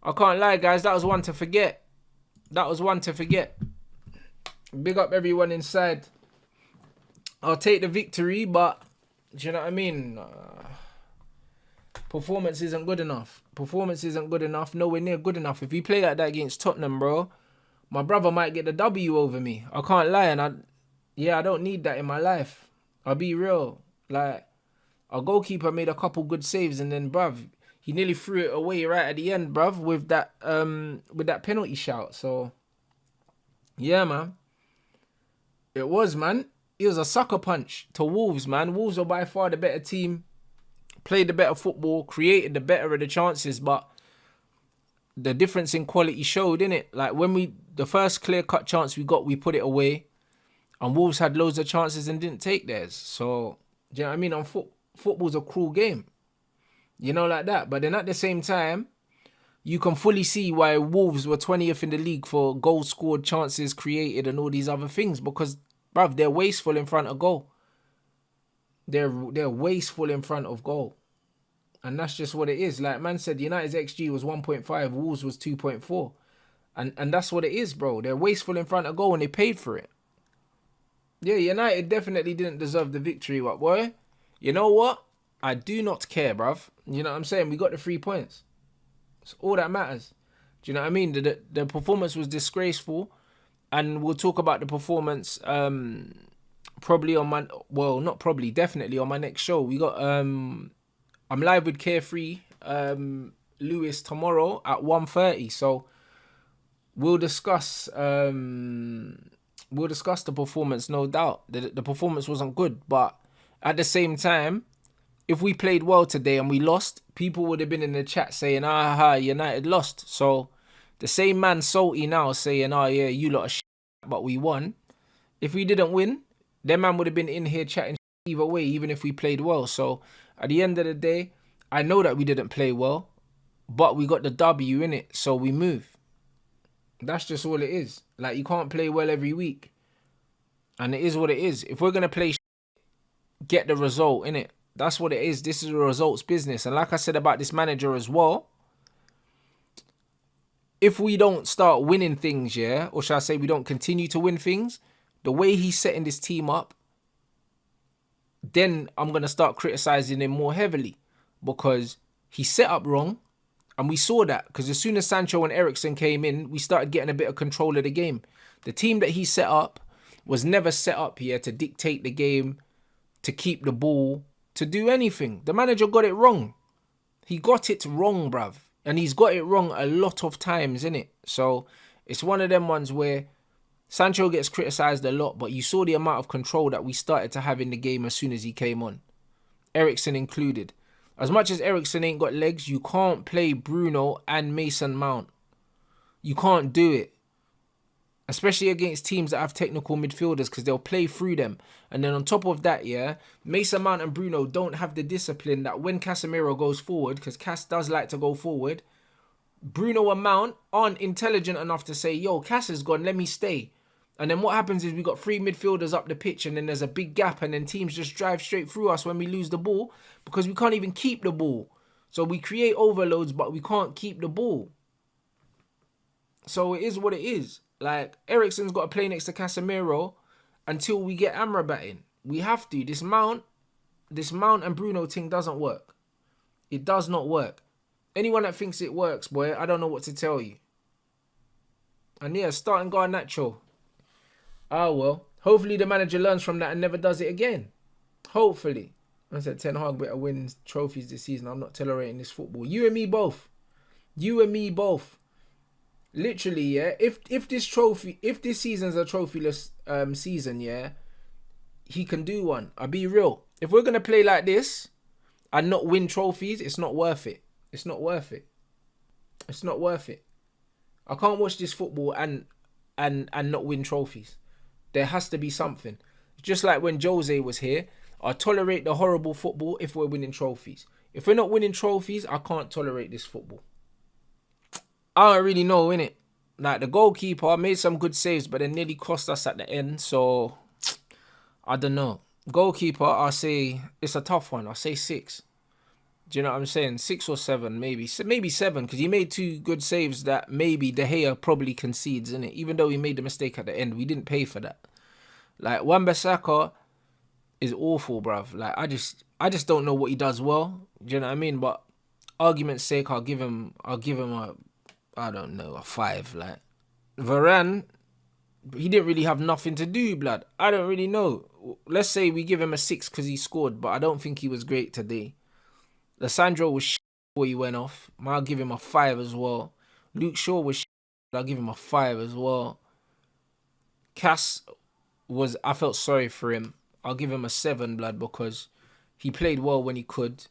I can't lie, guys. That was one to forget. That was one to forget. Big up everyone inside. I'll take the victory, but do you know what I mean? Performance isn't good enough. Performance isn't good enough. Nowhere near good enough. If we play like that against Tottenham, bro, my brother might get the W over me. I can't lie, and I don't need that in my life. I'll be real. Like, our goalkeeper made a couple good saves, and then, bruv, he nearly threw it away right at the end, bruv, with that penalty shout. So, yeah, man. It was, man. It was a sucker punch to Wolves, man. Wolves are by far the better team, played the better football, created the better of the chances, but the difference in quality showed, innit? Like, when the first clear-cut chance we got, we put it away, and Wolves had loads of chances and didn't take theirs. So, do you know what I mean? Football's a cruel game. You know, like that. But then at the same time, you can fully see why Wolves were 20th in the league for goals scored, chances created, and all these other things. Because, bruv, they're wasteful in front of goal. They're wasteful in front of goal. And that's just what it is. Like man said, United's XG was 1.5, Wolves was 2.4. And that's what it is, bro. They're wasteful in front of goal and they paid for it. Yeah, United definitely didn't deserve the victory, but boy, you know what? I do not care, bruv. You know what I'm saying? We got the 3 points. It's all that matters. Do you know what I mean? The performance was disgraceful. And we'll talk about the performance probably on my... Well, not probably, definitely on my next show. We got... I'm live with Carefree Lewis tomorrow at 1:30. So we'll discuss... We'll discuss the performance, no doubt. The performance wasn't good, but at the same time, if we played well today and we lost, people would have been in the chat saying, United lost. So the same man salty now saying, yeah, you lot are shit, but we won. If we didn't win, them man would have been in here chatting either way, even if we played well. So at the end of the day, I know that we didn't play well, but we got the W in it, so we move. That's just all it is. Like, you can't play well every week. And it is what it is. If we're going to play get the result, innit? That's what it is. This is a results business. And like I said about this manager as well, if we don't start winning things, yeah, or shall I say we don't continue to win things, the way he's setting this team up, then I'm going to start criticizing him more heavily because he's set up wrong. And we saw that because as soon as Sancho and Eriksen came in, we started getting a bit of control of the game. The team that he set up was never set up here to dictate the game, to keep the ball, to do anything. The manager got it wrong. He got it wrong, bruv. And he's got it wrong a lot of times, innit? So it's one of them ones where Sancho gets criticised a lot, but you saw the amount of control that we started to have in the game as soon as he came on. Eriksen included. As much as Eriksen ain't got legs, you can't play Bruno and Mason Mount. You can't do it. Especially against teams that have technical midfielders because they'll play through them. And then on top of that, yeah, Mason Mount and Bruno don't have the discipline that when Casemiro goes forward, because Cas does like to go forward, Bruno and Mount aren't intelligent enough to say, yo, Cas is gone, let me stay. And then what happens is we got three midfielders up the pitch and then there's a big gap and then teams just drive straight through us when we lose the ball because we can't even keep the ball. So we create overloads, but we can't keep the ball. So it is what it is. Like, Eriksen's got to play next to Casemiro until we get Amrabat in. We have to. This Mount and Bruno thing doesn't work. It does not work. Anyone that thinks it works, boy, I don't know what to tell you. And yeah, starting Garnacho. Oh, well. Hopefully the manager learns from that and never does it again. Hopefully. I said Ten Hag better win trophies this season. I'm not tolerating this football. You and me both. You and me both. Literally, yeah. If this season's a trophyless season, yeah, he can do one. I'll be real. If we're gonna play like this and not win trophies, it's not worth it. It's not worth it. It's not worth it. I can't watch this football and not win trophies. There has to be something. Just like when Jose was here, I tolerate the horrible football if we're winning trophies. If we're not winning trophies, I can't tolerate this football. I don't really know, innit? Like, the goalkeeper made some good saves, but it nearly cost us at the end. So, I don't know. Goalkeeper, I'll say, it's a tough one. I'll say 6. Do you know what I'm saying? 6 or 7, maybe 7, because he made 2 good saves that maybe De Gea probably concedes in it. Even though he made the mistake at the end, we didn't pay for that. Like Wan-Bissaka is awful, bruv. Like I just don't know what he does well. Do you know what I mean? But argument's sake, I'll give him a, I don't know, a 5. Like Varane, he didn't really have nothing to do, blood. I don't really know. Let's say we give him a 6 because he scored, but I don't think he was great today. Lissandro was before he went off. I'll give him a 5 as well. Luke Shaw was I'll give him a 5 as well. Cass I felt sorry for him. I'll give him a 7, blood, because he played well when he could.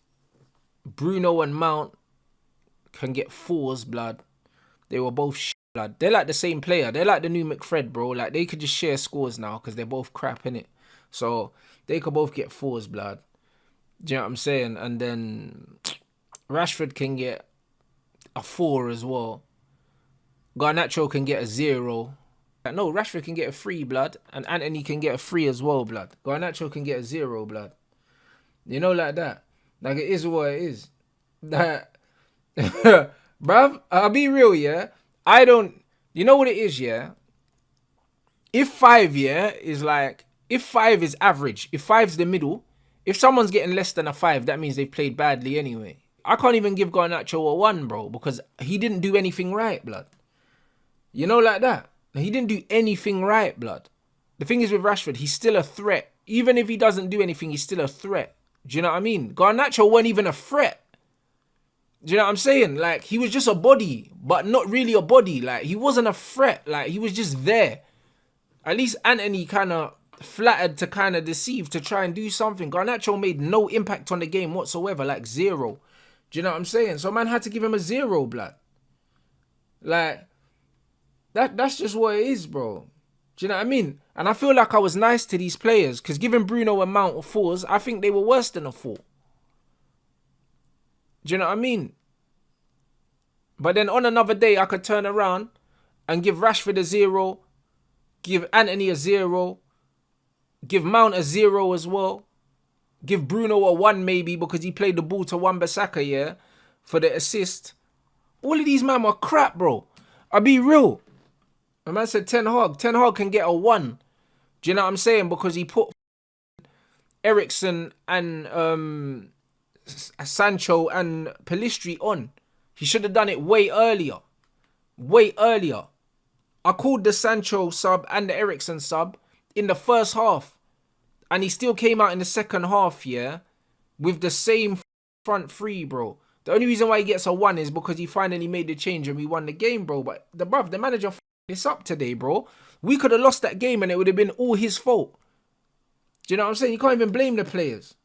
Bruno and Mount can get 4s, blood. They were both blood. They're like the same player. They're like the new McFred, bro. Like, they could just share scores now because they're both crap, innit? So, they could both get 4s, blood. Do you know what I'm saying? And then Rashford can get a 4 as well. Garnacho can get a 0. No, Rashford can get a 3, blood. And Anthony can get a 3 as well, blood. Garnacho can get a 0, blood. You know, like that. Like, it is what it is. That, bruv, I'll be real, yeah? I don't... You know what it is, yeah? If 5, yeah, is like... If 5 is average, if 5's the middle, if someone's getting less than a 5, that means they've played badly anyway. I can't even give Garnacho a 1, bro, because he didn't do anything right, blood. You know, like that. He didn't do anything right, blood. The thing is with Rashford, he's still a threat. Even if he doesn't do anything, he's still a threat. Do you know what I mean? Garnacho wasn't even a threat. Do you know what I'm saying? Like, he was just a body, but not really a body. Like, he wasn't a threat. Like, he was just there. At least Anthony kind of flattered to kind of deceive to try and do something. Garnacho made no impact on the game whatsoever. Like, 0. Do you know what I'm saying? So, man had to give him a 0, blood. Like... That's just what it is, bro. Do you know what I mean? And I feel like I was nice to these players because giving Bruno a Mount of 4s, I think they were worse than a 4. Do you know what I mean? But then on another day, I could turn around and give Rashford a 0, give Anthony a 0, give Mount a 0 as well, give Bruno a 1 maybe because he played the ball to Wan-Bissaka, yeah, for the assist. All of these men were crap, bro. I'll be real. A man said Ten Hag. Ten Hag can get a 1. Do you know what I'm saying? Because he put Eriksen and Sancho and Pellistri on. He should have done it way earlier. Way earlier. I called the Sancho sub and the Eriksen sub in the first half. And he still came out in the second half, yeah, with the same front 3, bro. The only reason why he gets a 1 is because he finally made the change and we won the game, bro. But the manager this up today, bro. We could have lost that game and it would have been all his fault. Do you know what I'm saying? You can't even blame the players.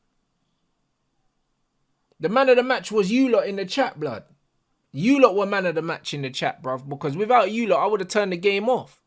The man of the match was you lot in the chat, blood. You lot were man of the match in the chat, bruv. Because without you lot, I would have turned the game off.